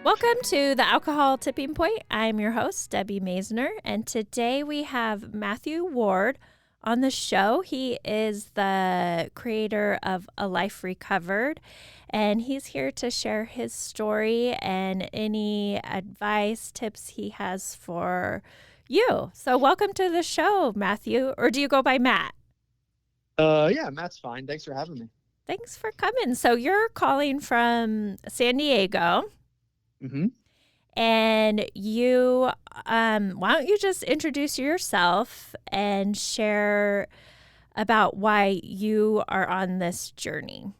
Welcome to the Alcohol Tipping Point. I'm your host, Debbie Maisner, and today we have Matthew Ward on the show. He is the creator of A Life Recovered, and he's here to share his story and any advice, tips he has for you. So welcome to the show, Matthew, or do you go by Matt? Yeah, Matt's fine. Thanks for having me. Thanks for coming. So you're calling from San Diego. Mm-hmm. And you, why don't you just introduce yourself and share about why you are on this journey?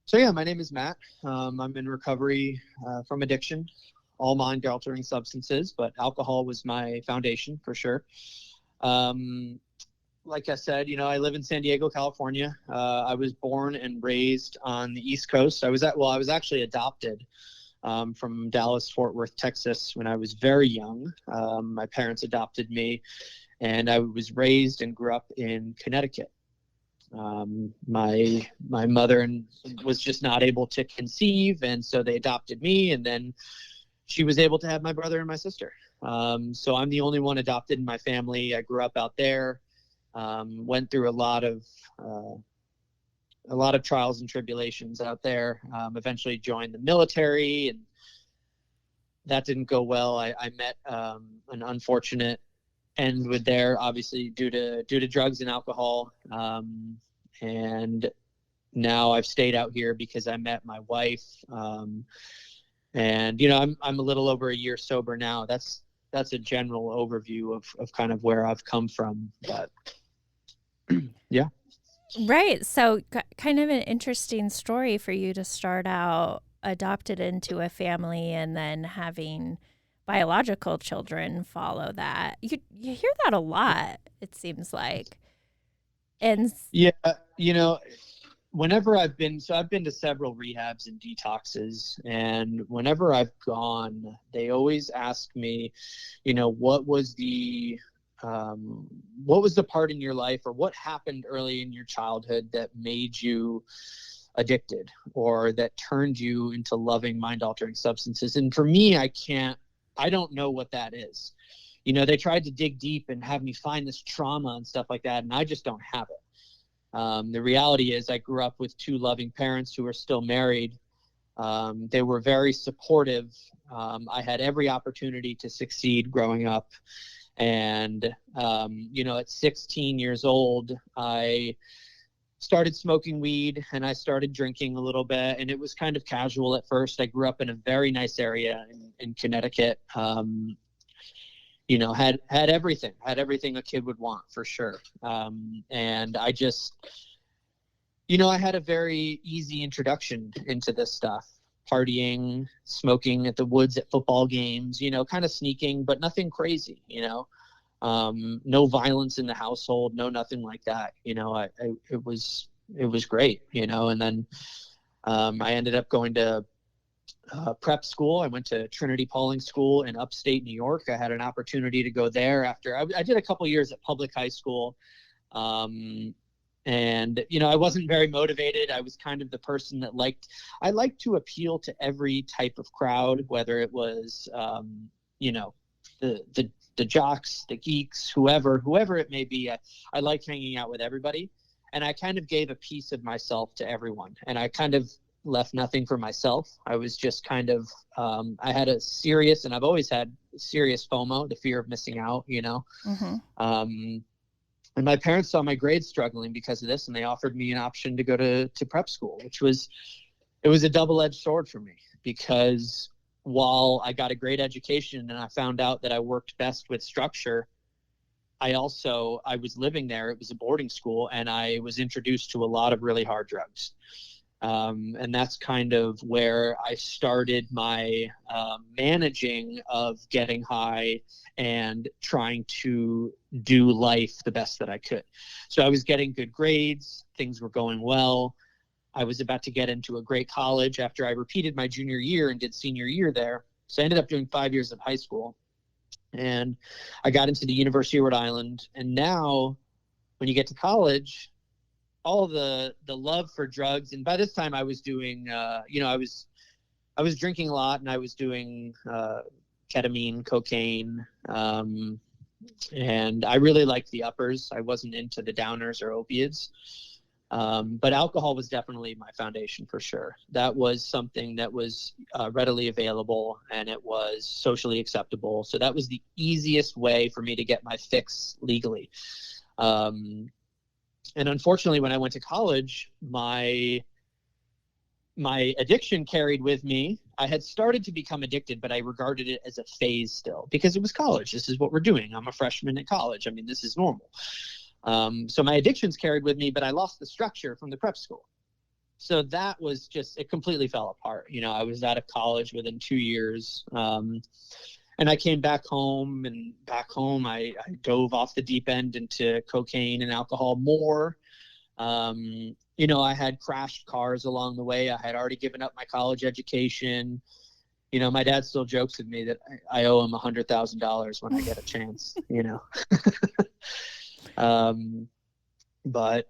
So yeah, my name is Matt. I'm in recovery from addiction, all mind-altering substances, but alcohol was my foundation for sure. Like I said, I live in San Diego, California. I was born and raised on the East Coast. I was actually adopted from Dallas, Fort Worth, Texas when I was very young. My parents adopted me, and I was raised and grew up in Connecticut. My mother was just not able to conceive, and so they adopted me, and then she was able to have my brother and my sister. So I'm the only one adopted in my family. I grew up out there, went through a lot of trials and tribulations out there. Eventually joined the military, and that didn't go well. I met an unfortunate end with there, obviously due to drugs and alcohol. And now I've stayed out here because I met my wife. And I'm a little over a year sober now. That's a general overview of kind of where I've come from. But yeah. Right. So, kind of an interesting story for you to start out adopted into a family and then having biological children follow that. You hear that a lot, it seems like. And Yeah, whenever I've been to several rehabs and detoxes, and whenever I've gone, they always ask me, what was the part in your life, or what happened early in your childhood that made you addicted or that turned you into loving mind-altering substances? And for me, I don't know what that is. They tried to dig deep and have me find this trauma and stuff like that, and I just don't have it. The reality is I grew up with two loving parents who are still married. They were very supportive. I had every opportunity to succeed growing up. And, at 16 years old, I started smoking weed and I started drinking a little bit, and it was kind of casual at first. I grew up in a very nice area in Connecticut. Had everything a kid would want, for sure. And I just, I had a very easy introduction into this stuff. Partying, smoking at the woods at football games, kind of sneaking, but nothing crazy, no violence in the household, no, nothing like that. It was great, and then I ended up going to prep school. I went to Trinity Pauling School in upstate New York. I had an opportunity to go there after I did a couple years at public high school. And, I wasn't very motivated. I was kind of the person that I liked to appeal to every type of crowd, whether it was, the jocks, the geeks, whoever it may be. I like hanging out with everybody. And I kind of gave a piece of myself to everyone. And I kind of left nothing for myself. I was just kind of, I had and I've always had serious FOMO, the fear of missing out, mm-hmm. And my parents saw my grades struggling because of this, and they offered me an option to go to prep school, it was a double-edged sword for me, because while I got a great education and I found out that I worked best with structure, I was living there. It was a boarding school, and I was introduced to a lot of really hard drugs. And that's kind of where I started my managing of getting high and trying to do life the best that I could. So I was getting good grades. Things were going well. I was about to get into a great college after I repeated my junior year and did senior year there. So I ended up doing 5 years of high school. And I got into the University of Rhode Island. And now when you get to college, all the love for drugs. And by this time I was doing, I was I was drinking a lot, and I was doing ketamine, cocaine, and I really liked the uppers. I wasn't into the downers or opiates. But alcohol was definitely my foundation for sure. That was something that was readily available, and it was socially acceptable. So that was the easiest way for me to get my fix legally. And unfortunately, when I went to college, my addiction carried with me. I had started to become addicted, but I regarded it as a phase still because it was college. This is what we're doing. I'm a freshman at college. I mean, this is normal. So my addictions carried with me, but I lost the structure from the prep school. So that was just, it completely fell apart. You know, I was out of college within 2 years. And I came back home, and back home, I dove off the deep end into cocaine and alcohol more. You know, I had crashed cars along the way. I had already given up my college education. You know, my dad still jokes with me that I owe him $100,000 when I get a chance, you know. But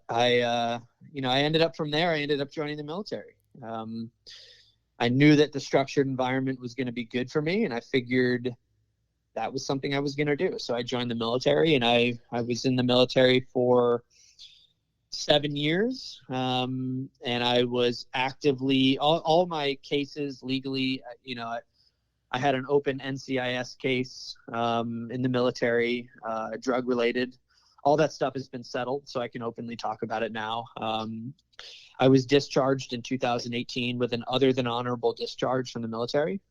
you know, I ended up from there. I ended up joining the military. I knew that the structured environment was going to be good for me, and I figured that was something I was going to do. So I joined the military, and I was in the military for 7 years. And I was actively, all my cases legally, you know, I had an open NCIS case in the military, drug related. All that stuff has been settled, so I can openly talk about it now. I was discharged in 2018 with an other than honorable discharge from the military.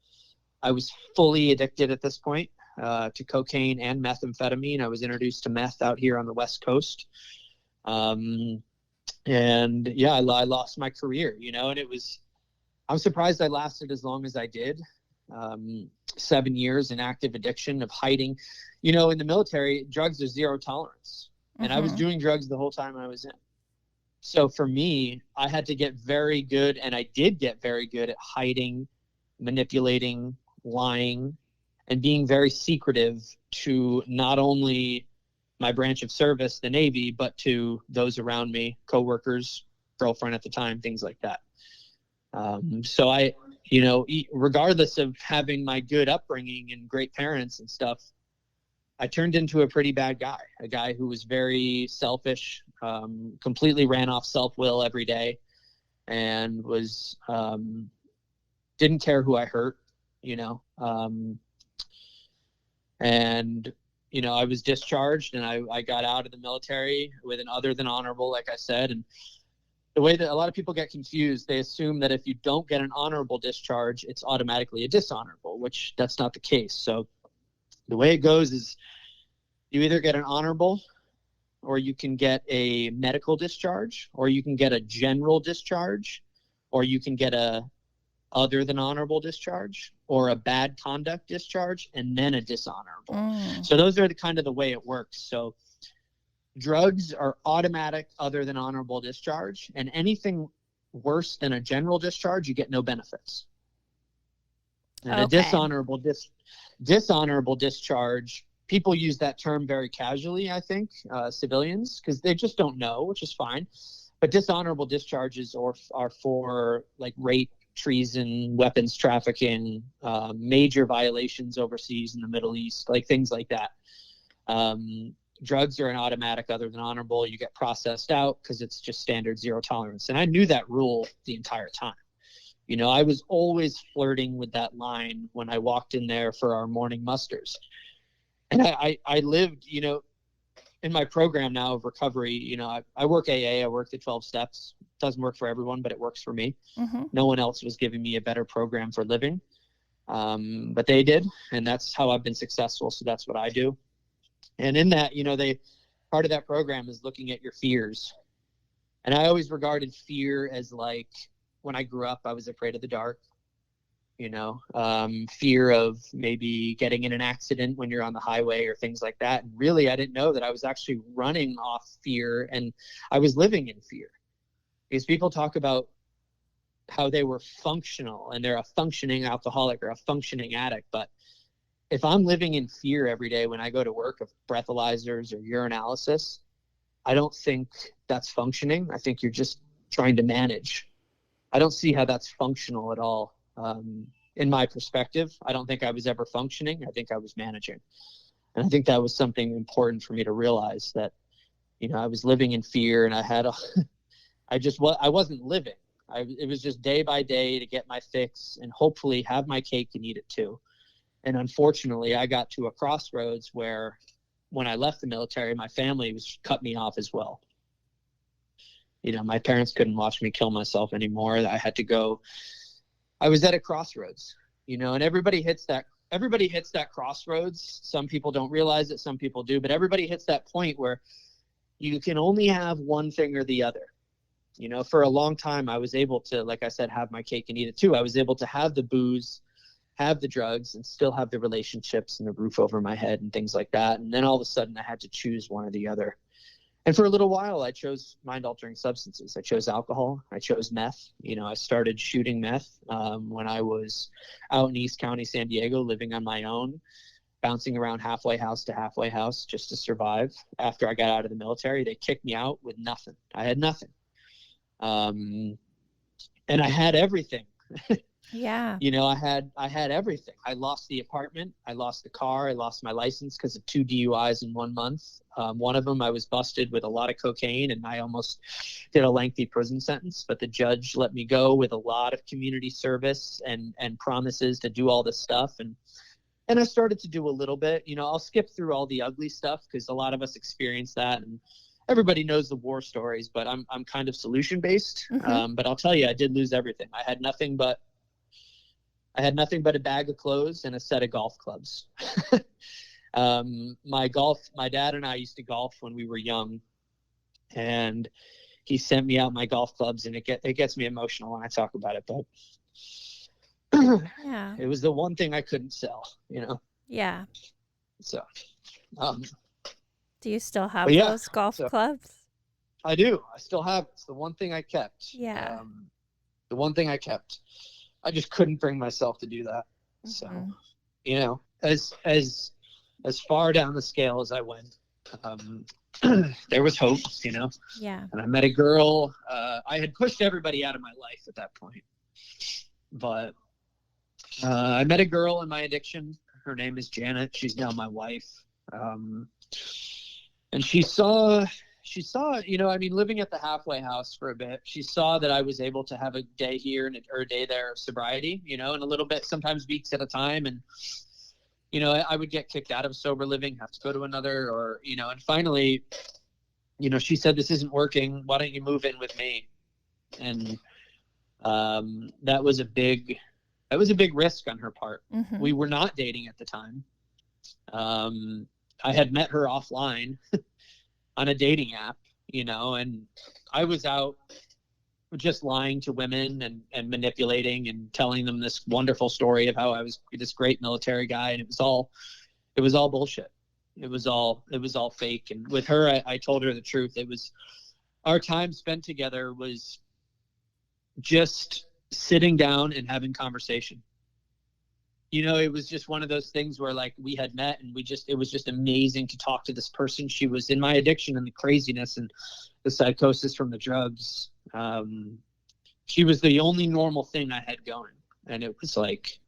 I was fully addicted at this point to cocaine and methamphetamine. I was introduced to meth out here on the West Coast. And yeah, I lost my career, you know, and I'm surprised I lasted as long as I did. 7 years in active addiction of hiding. You know, in the military, drugs are zero tolerance. And I was doing drugs the whole time I was in. So for me, I had to get very good, and I did get very good at hiding, manipulating, lying, and being very secretive to not only my branch of service, the Navy, but to those around me, coworkers, girlfriend at the time, things like that. So I, you know, regardless of having my good upbringing and great parents and stuff, I turned into a pretty bad guy, a guy who was very selfish, completely ran off self-will every day, and was, didn't care who I hurt, you know. And, you know, I was discharged, and I got out of the military with an other than honorable, like I said. And the way that a lot of people get confused, they assume that if you don't get an honorable discharge, it's automatically a dishonorable, which that's not the case. So the way it goes is you either get an honorable, or you can get a medical discharge, or you can get a general discharge, or you can get a other than honorable discharge, or a bad conduct discharge, and then a dishonorable. So those are the way it works. So drugs are automatic other than honorable discharge, and anything worse than a general discharge, you get no benefits. And a dishonorable discharge, people use that term very casually, I think, civilians, because they just don't know, which is fine. But dishonorable discharges are for like rape, treason, weapons trafficking, major violations overseas in the Middle East, like things like that. Drugs are an automatic other than honorable. You get processed out because it's just standard zero tolerance. And I knew that rule the entire time. You know, I was always flirting with that line when I walked in there for our morning musters. And I lived, you know, in my program now of recovery, you know, I work AA, I work the 12 steps. It doesn't work for everyone, but it works for me. No one else was giving me a better program for living. But they did. And that's how I've been successful. So that's what I do. And in that, you know, part of that program is looking at your fears. And I always regarded fear as like, when I grew up, I was afraid of the dark, you know, fear of maybe getting in an accident when you're on the highway or things like that. And really, I didn't know that I was actually running off fear, and I was living in fear. Because people talk about how they were functional and they're a functioning alcoholic or a functioning addict. But if I'm living in fear every day when I go to work of breathalyzers or urinalysis, I don't think that's functioning. I think you're just trying to manage. I don't see how that's functional at all. In my perspective, I don't think I was ever functioning. I think I was managing. And I think that was something important for me to realize, that, I was living in fear, and I wasn't living. It was just day by day to get my fix and hopefully have my cake and eat it too. And unfortunately, I got to a crossroads where, when I left the military, my family was cut me off as well. My parents couldn't watch me kill myself anymore. I had to go. I was at a crossroads, and everybody hits that crossroads. Some people don't realize it, some people do, but everybody hits that point where you can only have one thing or the other. For a long time, I was able to, like I said, have my cake and eat it too. I was able to have the booze, have the drugs, and still have the relationships and the roof over my head and things like that. And then all of a sudden I had to choose one or the other. And for a little while, I chose mind-altering substances. I chose alcohol. I chose meth. I started shooting meth when I was out in East County, San Diego, living on my own, bouncing around halfway house to halfway house just to survive. After I got out of the military, they kicked me out with nothing. I had nothing. And I had everything. Yeah. I had everything. I lost the apartment. I lost the car. I lost my license because of 2 DUIs in 1 month. One of them, I was busted with a lot of cocaine, and I almost did a lengthy prison sentence, but the judge let me go with a lot of community service and promises to do all this stuff. And I started to do a little bit. I'll skip through all the ugly stuff because a lot of us experience that, and everybody knows the war stories, but I'm kind of solution based. Mm-hmm. But I'll tell you, I did lose everything. I had nothing but a bag of clothes and a set of golf clubs. My dad and I used to golf when we were young, and he sent me out my golf clubs, and it gets me emotional when I talk about it, but Yeah. it was the one thing I couldn't sell, Yeah. So, do you still have yeah, those golf clubs? I do. I still have it. It's the one thing I kept. Yeah. The one thing I kept. I just couldn't bring myself to do that. Mm-hmm. So, as far down the scale as I went, there was hope, Yeah. And I met a girl. I had pushed everybody out of my life at that point, but I met a girl in my addiction. Her name is Janet. She's now my wife. And she saw, living at the halfway house for a bit, she saw that I was able to have a day here or a day there of sobriety, and a little bit, sometimes weeks at a time. And, I would get kicked out of sober living, have to go to another, or, and finally, she said, "This isn't working. Why don't you move in with me?" And that was a big risk on her part. Mm-hmm. We were not dating at the time. I had met her offline on a dating app, and I was out just lying to women and manipulating and telling them this wonderful story of how I was this great military guy. And it was all bullshit. It was all fake. And with her, I told her the truth. It was, our time spent together was just sitting down and having conversation. It was just one of those things where, like, we had met and it was just amazing to talk to this person. She was in my addiction and the craziness and the psychosis from the drugs. She was the only normal thing I had going. And it was like,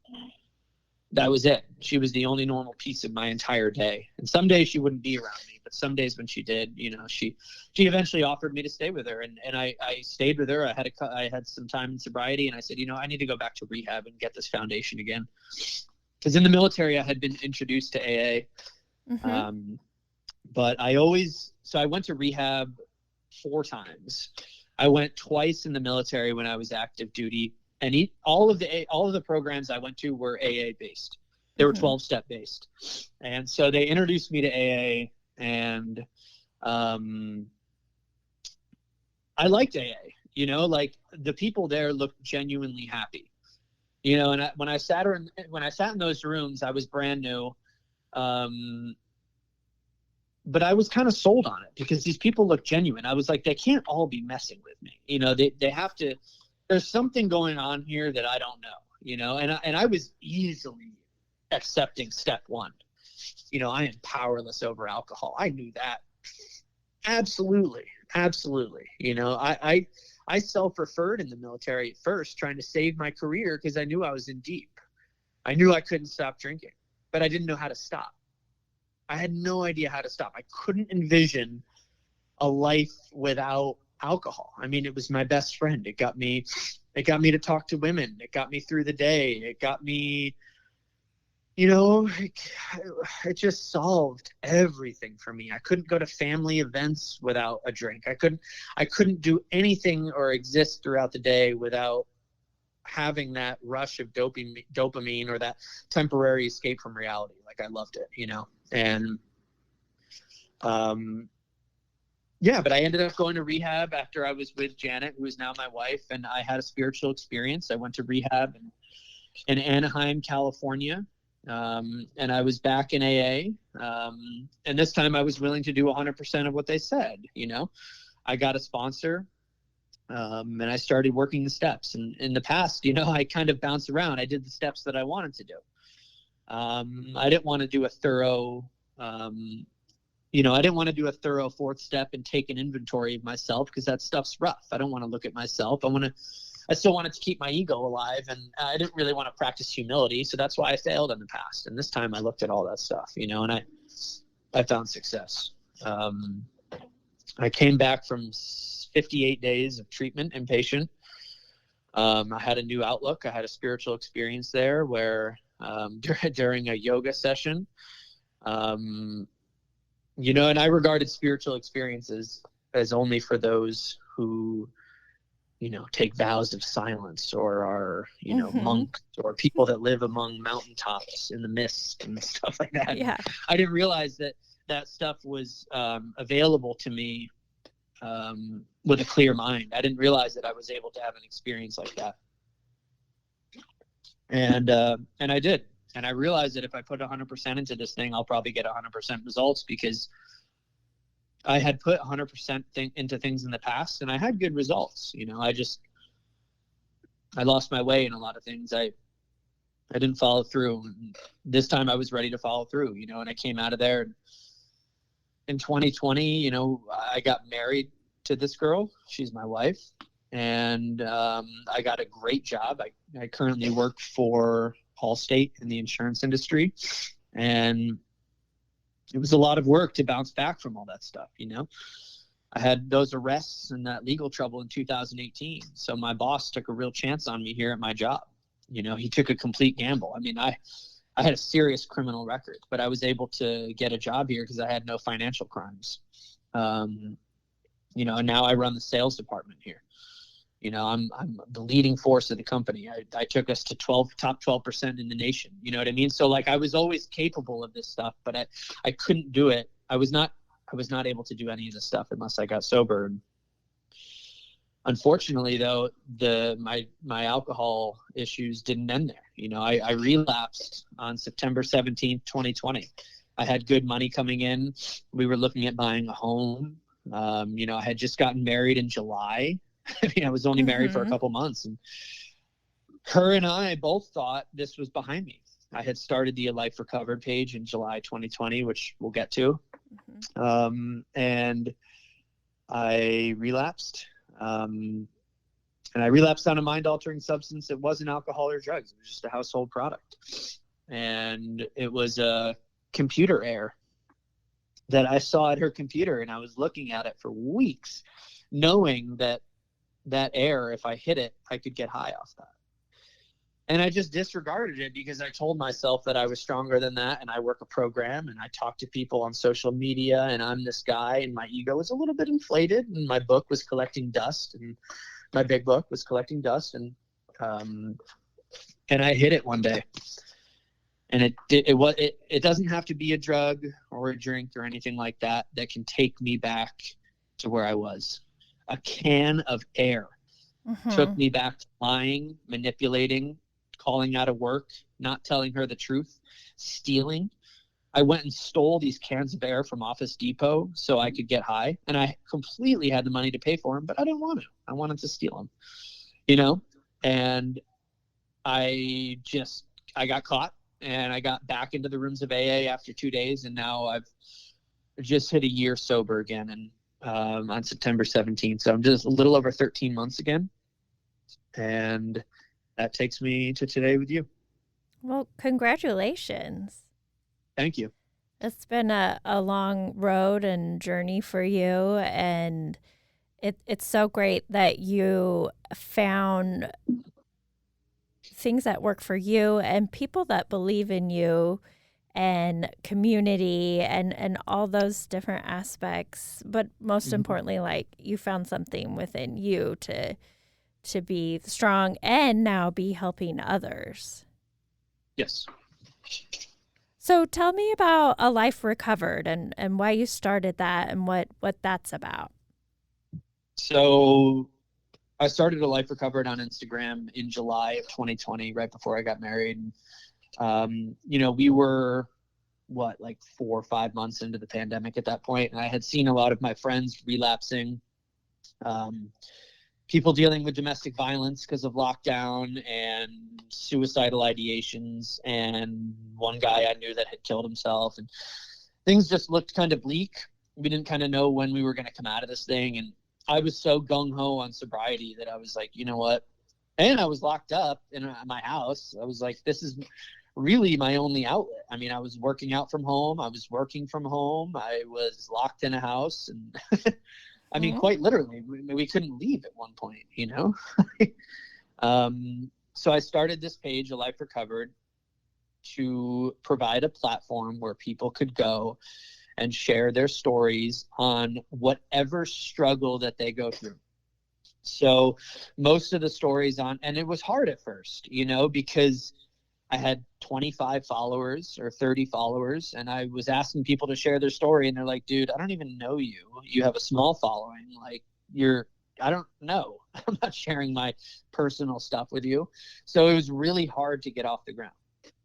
that was it. She was the only normal piece of my entire day. And some days she wouldn't be around me, but some days when she did, she eventually offered me to stay with her. And I stayed with her. I had some time in sobriety, and I said, I need to go back to rehab and get this foundation again. Because in the military, I had been introduced to AA. Mm-hmm. But I went to rehab 4 times. I went twice in the military when I was active duty. And all of the programs I went to were AA based. They were 12-step based. And so they introduced me to AA, and I liked AA. Like, the people there looked genuinely happy. And when I sat in those rooms, I was brand new. But I was kind of sold on it because these people look genuine. I was like, they can't all be messing with me. They have to. There's something going on here that I don't know. And I was easily accepting step 1. I am powerless over alcohol. I knew that. Absolutely. I I self-referred in the military at first, trying to save my career because I knew I was in deep. I knew I couldn't stop drinking, but I didn't know how to stop. I had no idea how to stop. I couldn't envision a life without alcohol. I mean, it was my best friend. It got me to talk to women. It got me through the day. It got me, it just solved everything for me. I couldn't go to family events without a drink. I couldn't do anything or exist throughout the day without having that rush of dopamine or that temporary escape from reality. Like, I loved it, and but I ended up going to rehab after I was with Janet, who is now my wife, and I had a spiritual experience. I went to rehab in Anaheim, California, and I was back in AA, and this time I was willing to do 100% of what they said. I got a sponsor, and I started working the steps. And in the past, I kind of bounced around. I did the steps that I wanted to do. I didn't want to do a thorough fourth step and take an inventory of myself, because that stuff's rough. I don't want to look at myself. I still wanted to keep my ego alive, and I didn't really want to practice humility. So that's why I failed in the past. And this time I looked at all that stuff, and I found success. I came back from 58 days of treatment, inpatient. I had a new outlook. I had a spiritual experience there where during a yoga session, and I regarded spiritual experiences as only for those who, take vows of silence, or are, monks, or people that live among mountaintops in the mist and stuff like that. Yeah. I didn't realize that stuff was available to me with a clear mind. I didn't realize that I was able to have an experience like that. And I did. And I realized that if I put 100% into this thing, I'll probably get 100% results, because I had put 100% into things in the past, and I had good results. I lost my way in a lot of things. I didn't follow through. This time I was ready to follow through, and I came out of there. In 2020, I got married to this girl. She's my wife. And I got a great job. I currently work for Allstate in the insurance industry. And it was a lot of work to bounce back from all that stuff, I had those arrests and that legal trouble in 2018. So my boss took a real chance on me here at my job. He took a complete gamble. I mean, I had a serious criminal record, but I was able to get a job here because I had no financial crimes. And now I run the sales department here. I'm the leading force of the company. I took us to top 12% in the nation. You know what I mean? So like, I was always capable of this stuff, but I couldn't do it. I was not able to do any of this stuff unless I got sober. And unfortunately, though, my alcohol issues didn't end there. I relapsed on September 17th, 2020. I had good money coming in. We were looking at buying a home. I had just gotten married in July. I was only married for a couple months, and her and I both thought this was behind me. I had started the A Life Recovered page in July 2020, which we'll get to. And I relapsed. And I relapsed on a mind-altering substance. It wasn't alcohol or drugs. It was just a household product. And it was a computer error that I saw at her computer, and I was looking at it for weeks, knowing that error, if I hit it, I could get high off that. And I just disregarded it because I told myself that I was stronger than that, and I work a program, and I talk to people on social media, and I'm this guy, and my ego was a little bit inflated, and my book was collecting dust, and my big book was collecting dust, and I hit it one day. And it doesn't have to be a drug or a drink or anything like that can take me back to where I was. A can of air took me back to lying, manipulating, calling out of work, not telling her the truth, stealing. I went and stole these cans of air from Office Depot so I could get high, and I completely had the money to pay for them, but I didn't want to. I wanted to steal them, and I got caught, and I got back into the rooms of AA after 2 days, and now I've just hit a year sober again. And on September 17th. So I'm just a little over 13 months again. And that takes me to today with you. Well, congratulations. Thank you. It's been a long road and journey for you. And it's so great that you found things that work for you and people that believe in you and community and all those different aspects. But most importantly, like you found something within you to be strong and now be helping others. Yes. So tell me about A Life Recovered and why you started that and what that's about. So I started A Life Recovered on Instagram in July of 2020, right before I got married. We were like 4 or 5 months into the pandemic at that point, and I had seen a lot of my friends relapsing, people dealing with domestic violence because of lockdown and suicidal ideations, and one guy I knew that had killed himself, and things just looked kind of bleak. We didn't kind of know when we were going to come out of this thing, and I was so gung-ho on sobriety that I was like, you know what? And I was locked up in my house. I was like, this is really my only outlet. I mean, I was working out from home. I was working from home. I was locked in a house. And I mean, quite literally, we couldn't leave at one point, So I started this page, A Life Recovered, to provide a platform where people could go and share their stories on whatever struggle that they go through. So most of the stories and it was hard at first, because I had 25 followers or 30 followers, and I was asking people to share their story, and they're like, dude, I don't even know you. You have a small following. Like, I don't know. I'm not sharing my personal stuff with you. So it was really hard to get off the ground.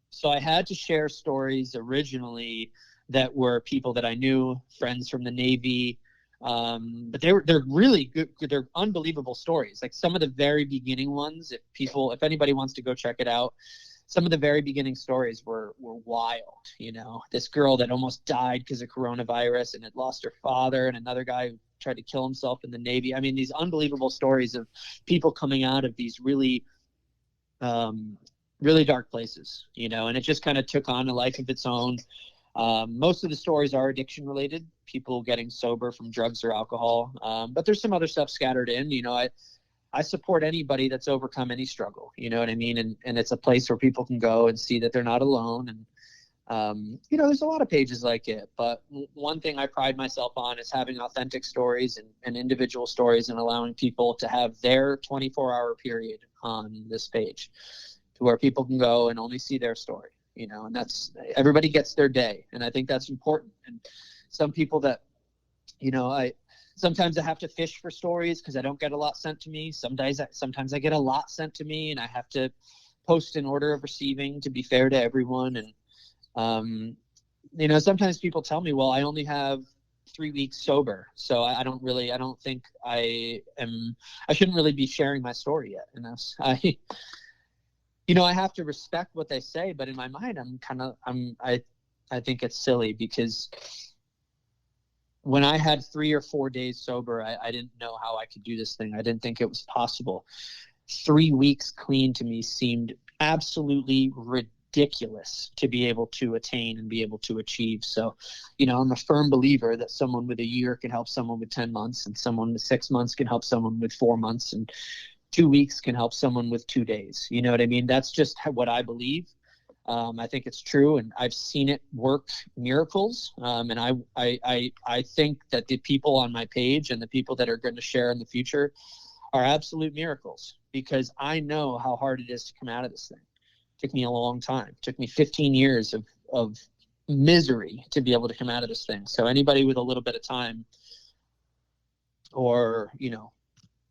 So I had to share stories originally that were people that I knew, friends from the Navy, but they're really good. They're unbelievable stories. Like some of the very beginning ones, if anybody wants to go check it out, some of the very beginning stories were wild. This girl that almost died because of coronavirus and had lost her father, and another guy who tried to kill himself in the Navy. I mean, these unbelievable stories of people coming out of these really really dark places, and it just kind of took on a life of its own. Most of the stories are addiction related, people getting sober from drugs or alcohol. But there's some other stuff scattered in. I support anybody that's overcome any struggle, you know what I mean? And it's a place where people can go and see that they're not alone. And, there's a lot of pages like it. But one thing I pride myself on is having authentic stories and individual stories, and allowing people to have their 24-hour period on this page to where people can go and only see their story. And that's, everybody gets their day. And I think that's important. And some people that, sometimes I have to fish for stories because I don't get a lot sent to me. Sometimes I get a lot sent to me, and I have to post in order of receiving to be fair to everyone. And, sometimes people tell me, well, I only have 3 weeks sober, so I don't think I shouldn't really be sharing my story yet. And I have to respect what they say, but in my mind, I think it's silly, because when I had 3 or 4 days sober, I didn't know how I could do this thing. I didn't think it was possible. 3 weeks clean to me seemed absolutely ridiculous to be able to attain and be able to achieve. So, I'm a firm believer that someone with a year can help someone with 10 months, and someone with 6 months can help someone with 4 months, and 2 weeks can help someone with 2 days. You know what I mean? That's just what I believe. I think it's true, and I've seen it work miracles. And I think that the people on my page and the people that are going to share in the future are absolute miracles, because I know how hard it is to come out of this thing. It took me a long time. It took me 15 years of misery to be able to come out of this thing. So anybody with a little bit of time, or,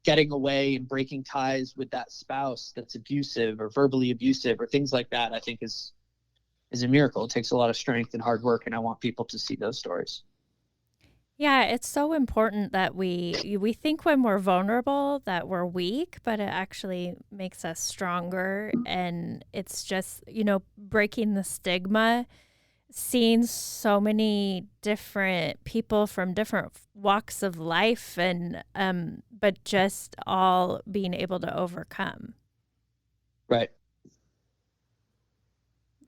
getting away and breaking ties with that spouse that's abusive or verbally abusive or things like that, I think is a miracle. It takes a lot of strength and hard work, and I want people to see those stories. Yeah, it's so important that we think when we're vulnerable that we're weak, but it actually makes us stronger. And it's just, breaking the stigma seeing so many different people from different walks of life, and but just all being able to overcome. Right.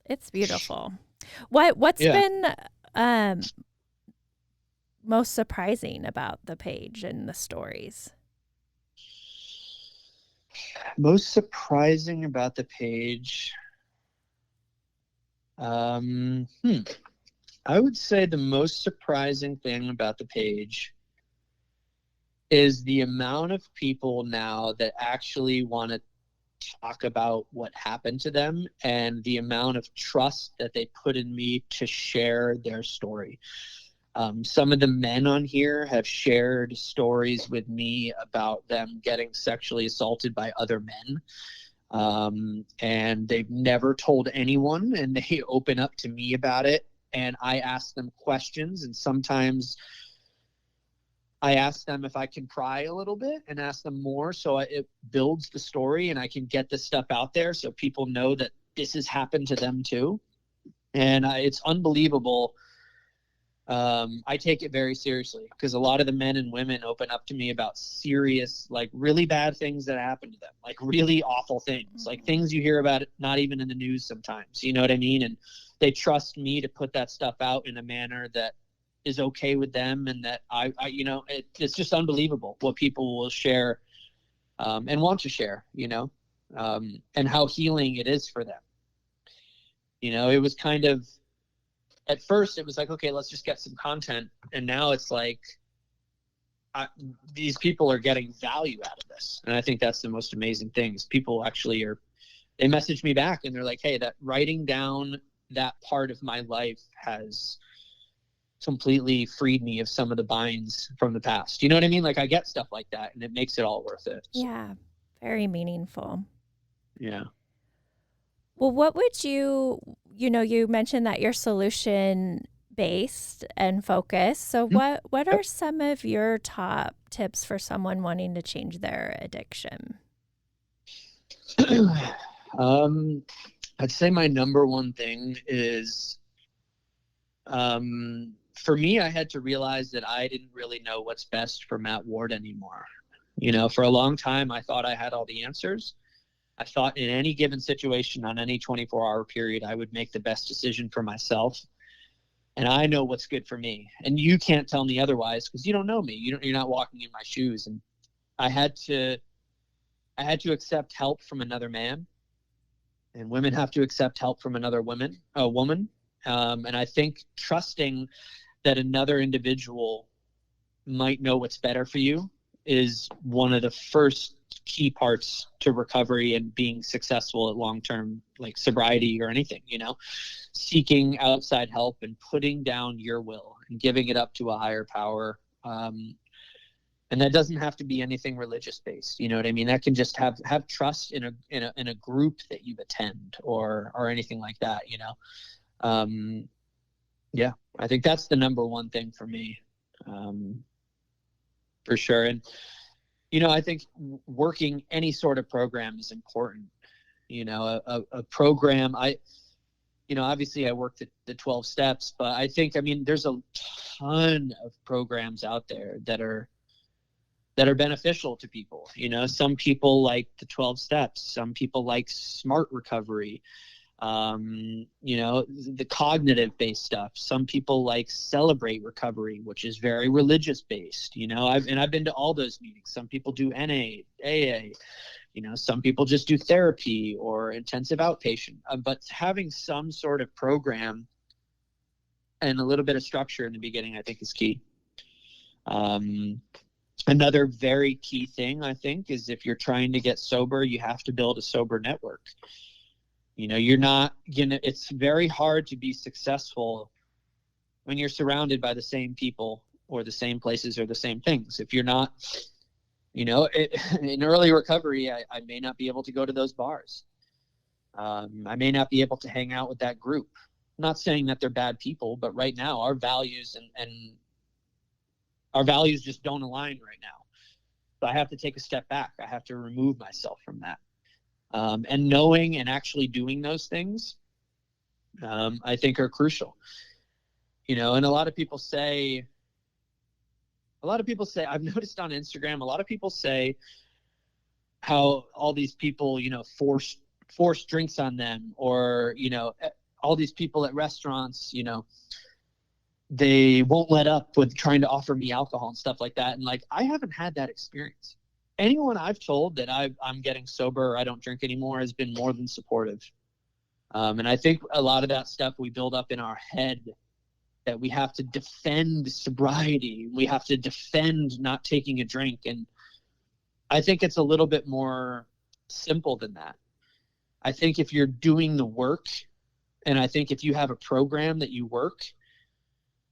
It's beautiful. What's Yeah. been um most surprising about the page and the stories? Most surprising about the page. I would say the most surprising thing about the page is the amount of people now that actually want to talk about what happened to them, and the amount of trust that they put in me to share their story. Some of the men on here have shared stories with me about them getting sexually assaulted by other men. And they've never told anyone, and they open up to me about it. And I ask them questions, and sometimes I ask them if I can pry a little bit and ask them more, so it builds the story and I can get this stuff out there so people know that this has happened to them too. And it's unbelievable. I take it very seriously because a lot of the men and women open up to me about serious, like really bad things that happen to them, like really awful things, like things you hear about, not even in the news sometimes, you know what I mean? And they trust me to put that stuff out in a manner that is okay with them, and that it's just unbelievable what people will share, and want to share, and how healing it is for them. It was kind of, at first it was like, okay, let's just get some content, and now it's like, these people are getting value out of this, and I think that's the most amazing thing. Is people actually they message me back and they're like, hey, that writing down that part of my life has completely freed me of some of the binds from the past. You know what I mean? Like, I get stuff like that, and it makes it all worth it. Yeah, very meaningful. Yeah. Well, what would you mentioned that you're solution based and focused. So what are Yep. some of your top tips for someone wanting to change their addiction? I'd say my number one thing is, for me, I had to realize that I didn't really know what's best for Matt Ward anymore. For a long time, I thought I had all the answers. I thought in any given situation on any 24-hour period, I would make the best decision for myself. And I know what's good for me. And you can't tell me otherwise because you don't know me. You're not walking in my shoes. And I had to accept help from another man. And women have to accept help from another woman. And I think trusting that another individual might know what's better for you is one of the first key parts to recovery and being successful at long-term, like sobriety or anything, seeking outside help and putting down your will and giving it up to a higher power. And that doesn't have to be anything religious based. You know what I mean? That can just have trust in a group that you attend or anything like that, Yeah, I think that's the number one thing for me, for sure. And, I think working any sort of program is important. A program, obviously I worked the 12 steps, but I think, there's a ton of programs out there that are beneficial to people. Some people like the 12 steps, some people like smart recovery, the cognitive based stuff. Some people like celebrate recovery, which is very religious based. I've been to all those meetings. Some people do NA, AA, some people just do therapy or intensive outpatient, but having some sort of program and a little bit of structure in the beginning, I think, is key. Another very key thing, I think, is if you're trying to get sober, you have to build a sober network. You're not it's very hard to be successful when you're surrounded by the same people or the same places or the same things. If you're not, in early recovery, I may not be able to go to those bars. I may not be able to hang out with that group. I'm not saying that they're bad people, but right now our values and our values just don't align right now. So I have to take a step back. I have to remove myself from that. And knowing and actually doing those things I think are crucial. And a lot of people say, I've noticed on Instagram, a lot of people say how all these people, force drinks on them, or, all these people at restaurants, they won't let up with trying to offer me alcohol and stuff like that. And like, I haven't had that experience. Anyone I've told that I'm getting sober or I don't drink anymore has been more than supportive. And I think a lot of that stuff we build up in our head, that we have to defend sobriety. We have to defend not taking a drink. And I think it's a little bit more simple than that. I think if you're doing the work, and I think if you have a program that you work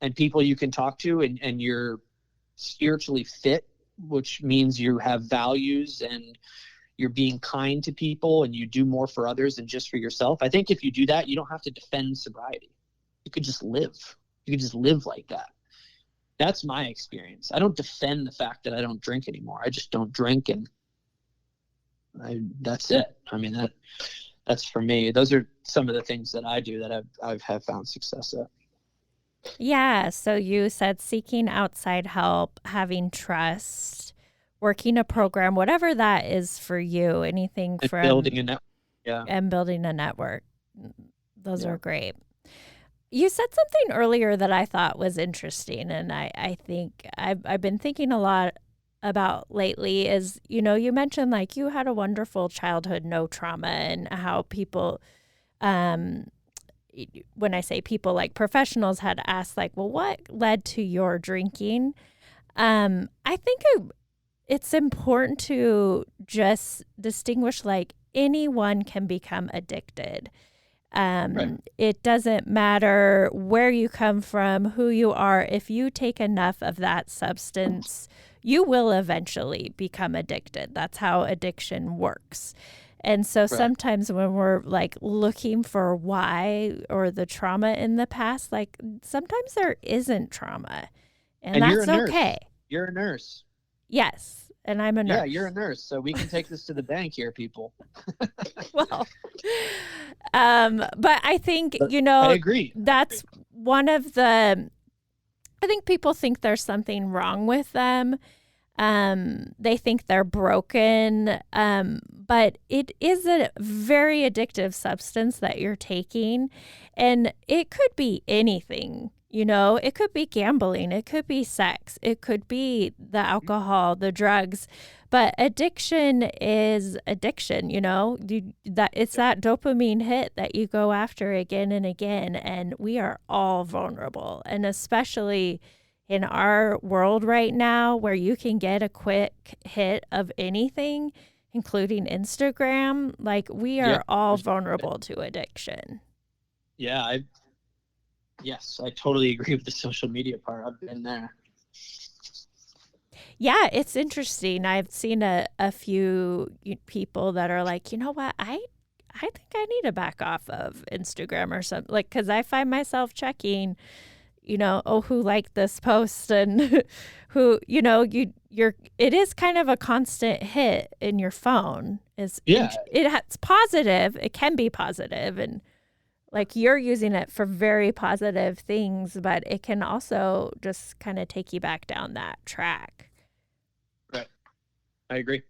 and people you can talk to, and you're spiritually fit, which means you have values and you're being kind to people and you do more for others than just for yourself. I think if you do that, you don't have to defend sobriety. You could just live. You could just live like that. That's my experience. I don't defend the fact that I don't drink anymore. I just don't drink, and that's it. I mean, that's for me. Those are some of the things that I do that I've have found success at. Yeah. So you said seeking outside help, having trust, working a program, whatever that is for you, anything And from building a network. Yeah. and building a network. Those are great. You said something earlier that I thought was interesting, and I think I've been thinking a lot about lately is, you mentioned like you had a wonderful childhood, no trauma, and how people, when I say people, like professionals had asked like, well, what led to your drinking? I think it's important to just distinguish, like, anyone can become addicted. Right. It doesn't matter where you come from, who you are. If you take enough of that substance, you will eventually become addicted. That's how addiction works. And so sometimes when we're like looking for why or the trauma in the past, like sometimes there isn't trauma, and that's you're a nurse. okay. You're a nurse. Yes. And I'm a nurse. Yeah, you're a nurse. So we can take this to the bank here, people. Well, but I think, I agree. That's one of I think people think there's something wrong with them. They think they're broken. But it is a very addictive substance that you're taking. And it could be anything. It could be gambling, it could be sex, it could be the alcohol, the drugs, but addiction is addiction. That it's that dopamine hit that you go after again and again, and we are all vulnerable, and especially in our world right now, where you can get a quick hit of anything, including Instagram. Like, we are all vulnerable to addiction. Yeah, Yes, I totally agree with the social media part. I've been there. Yeah, it's interesting. I've seen a few people that are like, you know what, I think I need to back off of Instagram or something, like, because I find myself checking, who liked this post, and who, it is kind of a constant hit in your phone. It's positive. It can be positive, and like you're using it for very positive things, but it can also just kind of take you back down that track. Right. I agree.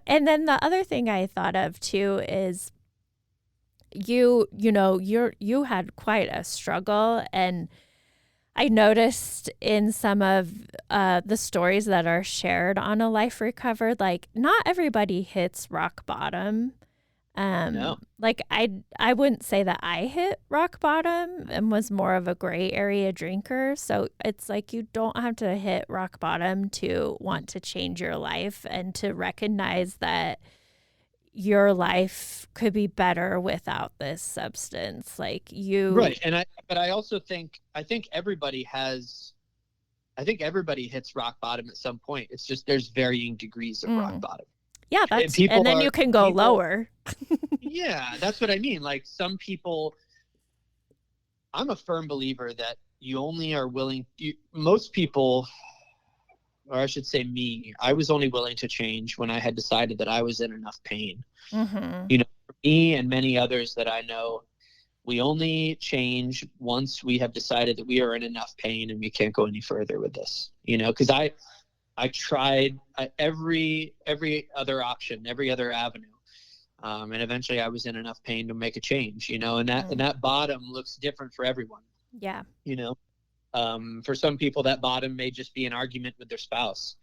And then the other thing I thought of too is you had quite a struggle, and I noticed in some of the stories that are shared on A Life Recovered, like not everybody hits rock bottom. No. Like I wouldn't say that I hit rock bottom and was more of a gray area drinker. So it's like you don't have to hit rock bottom to want to change your life and to recognize that your life could be better without this substance. Like you. Right. But I also think everybody hits rock bottom at some point. It's just there's varying degrees of rock bottom. Yeah, and then you can go lower. Yeah, that's what I mean. Like some people, I'm a firm believer that you only are willing, most people, or I should say me, I was only willing to change when I had decided that I was in enough pain. Mm-hmm. me and many others that I know, we only change once we have decided that we are in enough pain and we can't go any further with this, because I tried every other option, every other avenue. And eventually I was in enough pain to make a change, and that bottom looks different for everyone. Yeah. For some people, that bottom may just be an argument with their spouse.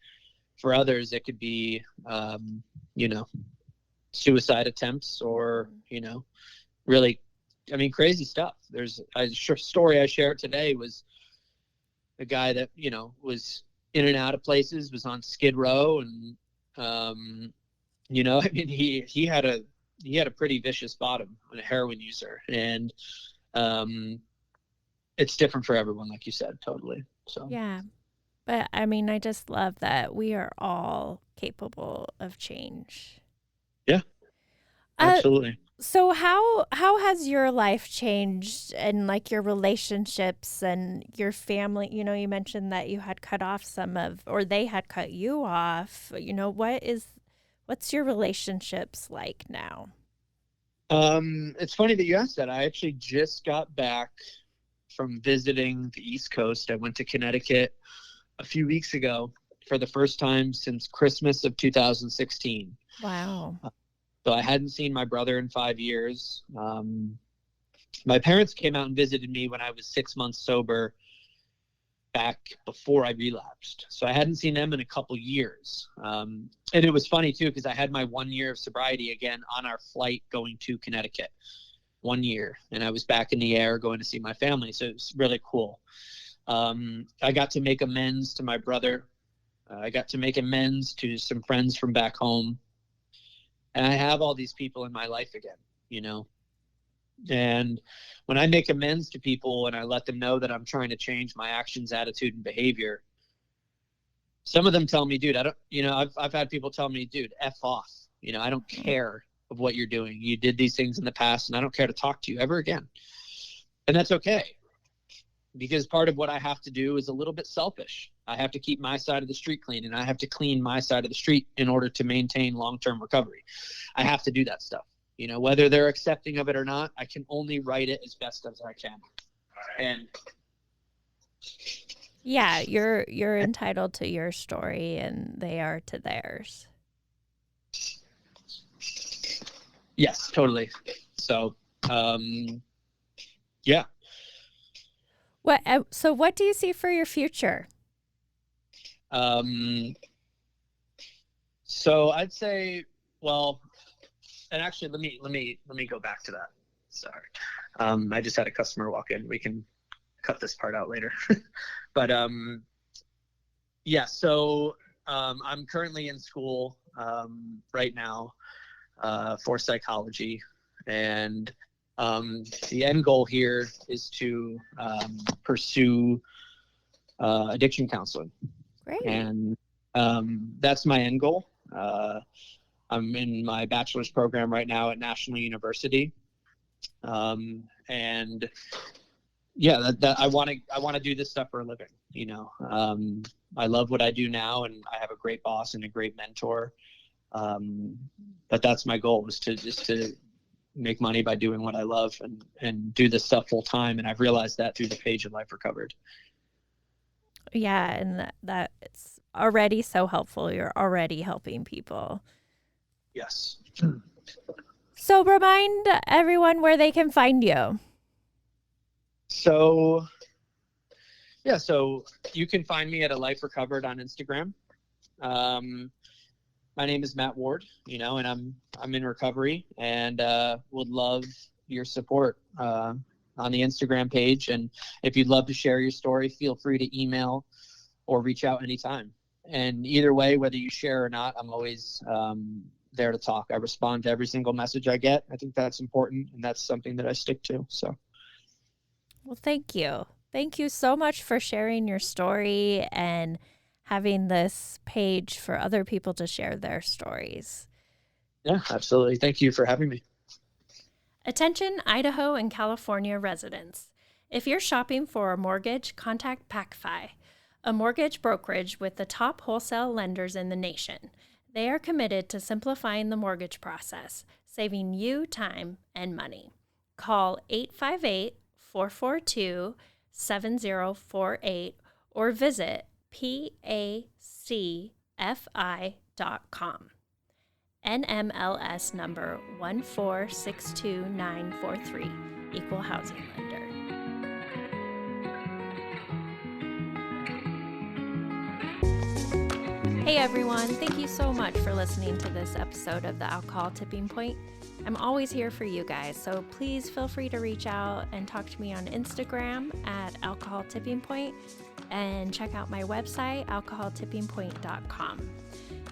For others, it could be, suicide attempts or, really, crazy stuff. There's a story I shared today was a guy that, was in and out of places, was on Skid Row. And, he had a pretty vicious bottom and a heroin user. And it's different for everyone, like you said, totally. So, Yeah. But I just love that we are all capable of change. yeah, Uh, absolutely. so how has your life changed and like your relationships and your family? You mentioned that you had cut off or they had cut you off. What's your relationships like now? It's funny that you asked that. I actually just got back from visiting the East Coast. I went to Connecticut a few weeks ago for the first time since Christmas of 2016. Wow. So I hadn't seen my brother in 5 years. My parents came out and visited me when I was 6 months sober back before I relapsed. So I hadn't seen them in a couple years. And it was funny too, because I had my 1 year of sobriety again on our flight going to Connecticut. 1 year. And I was back in the air going to see my family. So it was really cool. I got to make amends to my brother. I got to make amends to some friends from back home. And I have all these people in my life again, And when I make amends to people and I let them know that I'm trying to change my actions, attitude, and behavior, some of them tell me, dude, I've had people tell me, dude, F off. I don't care of what you're doing. You did these things in the past and I don't care to talk to you ever again. And that's okay. Because part of what I have to do is a little bit selfish. I have to keep my side of the street clean, and I have to clean my side of the street in order to maintain long-term recovery. I have to do that stuff. Whether they're accepting of it or not, I can only write it as best as I can. And Yeah, you're entitled to your story and they are to theirs. yes, totally. So, yeah. So what do you see for your future? So I'd say, well, and actually, let me go back to that. Sorry, I just had a customer walk in. We can cut this part out later. But yeah. So I'm currently in school right now for psychology, and the end goal here is to pursue addiction counseling. Great. And that's my end goal. I'm in my bachelor's program right now at National University. And yeah, that I want to do this stuff for a living. I love what I do now, and I have a great boss and a great mentor. But that's my goal, is to make money by doing what I love and do this stuff full time. And I've realized that through the page of Life Recovered. Yeah, and that it's already so helpful. You're already helping people. Yes. So remind everyone where they can find you. So you can find me at A Life Recovered on Instagram. My name is Matt Ward, and I'm in recovery, and would love your support on the Instagram page. And if you'd love to share your story, feel free to email or reach out anytime. And either way, whether you share or not, I'm always there to talk. I respond to every single message I get. I think that's important, and that's something that I stick to. So, well, thank you. Thank you so much for sharing your story and having this page for other people to share their stories. Yeah, absolutely. Thank you for having me. Attention, Idaho and California residents. If you're shopping for a mortgage, contact PacFi, a mortgage brokerage with the top wholesale lenders in the nation. They are committed to simplifying the mortgage process, saving you time and money. Call 858-442-7048 or visit pacfi.com. NMLS number 1462943, Equal Housing Lender. Hey everyone, thank you so much for listening to this episode of the Alcohol Tipping Point. I'm always here for you guys, so please feel free to reach out and talk to me on Instagram at Alcohol Tipping Point and check out my website, alcoholtippingpoint.com.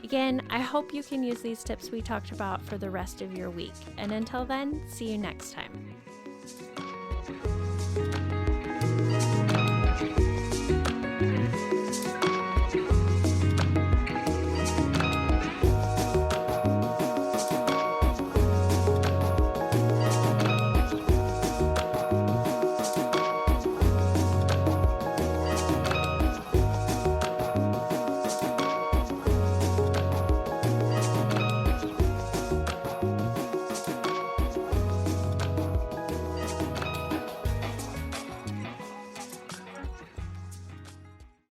Again, I hope you can use these tips we talked about for the rest of your week. And until then, see you next time.